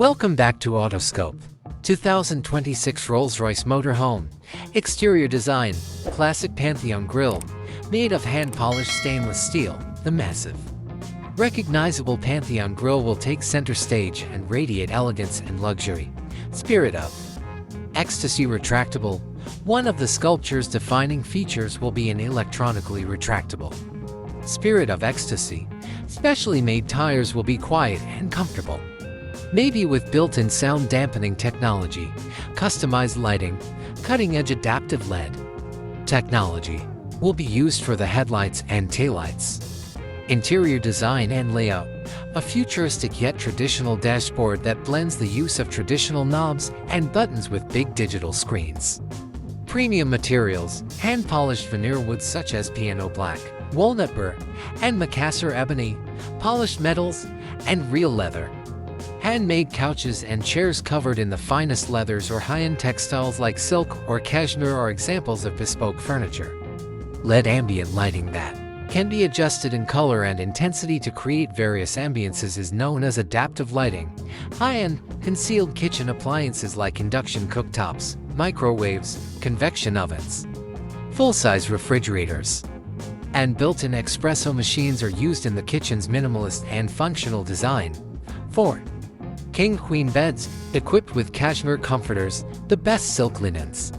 Welcome back to Autoscope. 2026 Rolls Royce Motorhome. Exterior design, classic Pantheon Grille, made of hand-polished stainless steel, the massive. Recognizable Pantheon Grille will take center stage and radiate elegance and luxury. Spirit of Ecstasy Retractable. One of the sculpture's defining features will be an electronically retractable. Spirit of Ecstasy. Specially made tires will be quiet and comfortable. Maybe with built-in sound-dampening technology, customized lighting, cutting-edge adaptive LED technology will be used for the headlights and taillights. Interior design and layout. A futuristic yet traditional dashboard that blends the use of traditional knobs and buttons with big digital screens. Premium materials, hand-polished veneer woods such as piano black, walnut burr, and Macassar ebony, polished metals, and real leather. Handmade couches and chairs covered in the finest leathers or high-end textiles like silk or cashmere are examples of bespoke furniture. LED ambient lighting that can be adjusted in color and intensity to create various ambiances is known as adaptive lighting. High-end, concealed kitchen appliances like induction cooktops, microwaves, convection ovens, full-size refrigerators, and built-in espresso machines are used in the kitchen's minimalist and functional design. 4. King-queen beds, equipped with cashmere comforters, the best silk linens,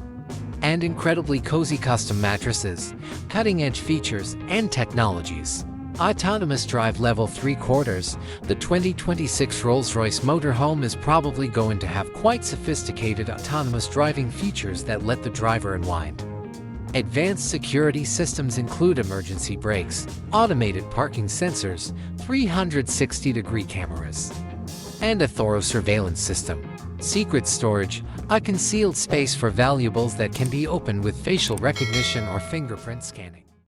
and incredibly cozy custom mattresses, cutting-edge features and technologies. Autonomous drive level 3/4. The 2026 Rolls-Royce Motorhome is probably going to have quite sophisticated autonomous driving features that let the driver unwind. Advanced security systems include emergency brakes, automated parking sensors, 360-degree cameras, and a thorough surveillance system. Secret storage, a concealed space for valuables that can be opened with facial recognition or fingerprint scanning.